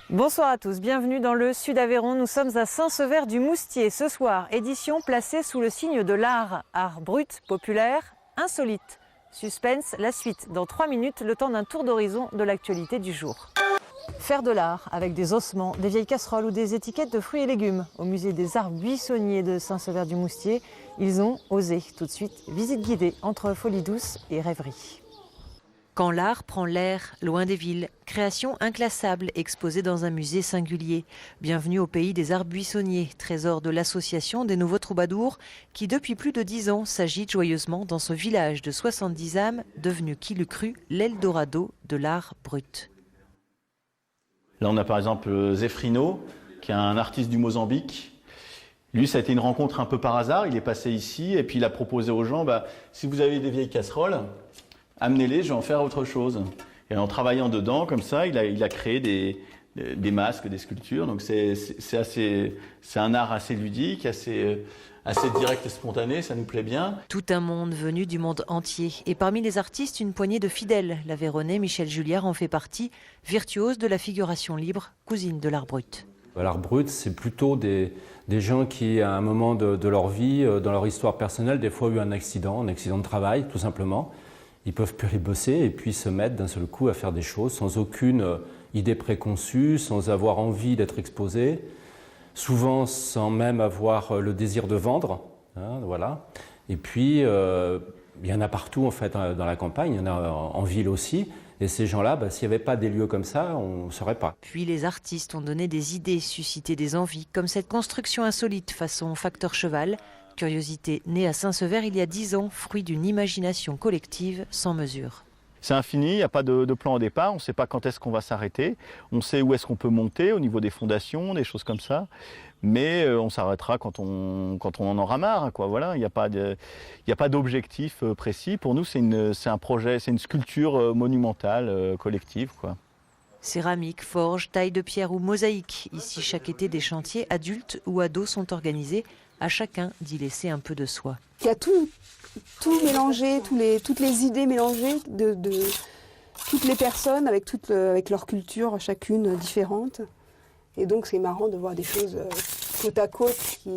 Bonsoir à tous, bienvenue dans le Sud-Aveyron. Nous sommes à Saint-Sever-du-Moustier. Ce soir, édition placée sous le signe de l'art. Art brut, populaire, insolite. Suspense, la suite dans 3 minutes, le temps d'un tour d'horizon de l'actualité du jour. Faire de l'art avec des ossements, des vieilles casseroles ou des étiquettes de fruits et légumes. Au musée des arts buissonniers de Saint-Sever-du-Moustier, ils ont osé. Tout de suite, visite guidée entre folie douce et rêverie. Quand l'art prend l'air, loin des villes, création inclassable exposée dans un musée singulier. Bienvenue au pays des arts buissonniers, trésor de l'association des Nouveaux Troubadours, qui depuis plus de 10 ans s'agite joyeusement dans ce village de 70 âmes, devenu, qui l'eût cru, l'Eldorado de l'art brut. Là on a par exemple Zefrino, qui est un artiste du Mozambique. Lui, ça a été une rencontre un peu par hasard, il est passé ici et puis il a proposé aux gens, si vous avez des vieilles casseroles, amenez-les, je vais en faire autre chose. Et en travaillant dedans, comme ça, il a créé des masques, des sculptures. Donc c'est un art assez ludique, assez direct et spontané, ça nous plaît bien. Tout un monde venu du monde entier. Et parmi les artistes, une poignée de fidèles. L'Aveyronais Michel Julliard en fait partie, virtuose de la figuration libre, cousine de l'art brut. L'art brut, c'est plutôt des gens qui, à un moment de leur vie, dans leur histoire personnelle, des fois ont eu un accident de travail, tout simplement. Ils peuvent plus bosser et puis se mettre d'un seul coup à faire des choses sans aucune idée préconçue, sans avoir envie d'être exposé, souvent sans même avoir le désir de vendre. Voilà. Et puis, il y en a partout en fait dans la campagne, il y en a en ville aussi. Et ces gens-là, s'il n'y avait pas des lieux comme ça, on ne saurait pas. Puis les artistes ont donné des idées, suscité des envies, comme cette construction insolite façon facteur cheval. Curiosité née à Saint-Sever il y a 10 ans, fruit d'une imagination collective sans mesure. C'est infini, il n'y a pas de plan au départ, on ne sait pas quand est-ce qu'on va s'arrêter, on sait où est-ce qu'on peut monter au niveau des fondations, des choses comme ça, mais on s'arrêtera quand on en aura marre, quoi. Voilà, il n'y a pas d'objectif précis. Pour nous, c'est un projet, c'est une sculpture monumentale, collective, quoi. Céramique, forge, taille de pierre ou mosaïque. Ici, chaque été, des chantiers adultes ou ados sont organisés. À chacun d'y laisser un peu de soi. Il y a tout mélangé, toutes les idées mélangées de toutes les personnes avec leur culture chacune différente. Et donc c'est marrant de voir des choses côte à côte qui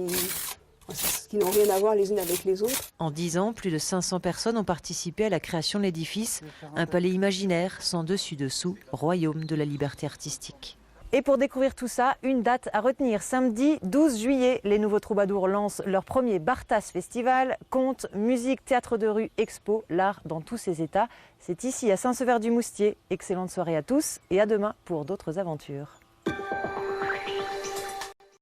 n'ont rien à voir les unes avec les autres. En 10 ans, plus de 500 personnes ont participé à la création de l'édifice. Un palais imaginaire, sans dessus-dessous, royaume de la liberté artistique. Et pour découvrir tout ça, une date à retenir. Samedi 12 juillet, les Nouveaux Troubadours lancent leur premier Bartas Festival. Contes, musique, théâtre de rue, expo, l'art dans tous ses états. C'est ici à Saint-Sever-du-Moustier. Excellente soirée à tous et à demain pour d'autres aventures.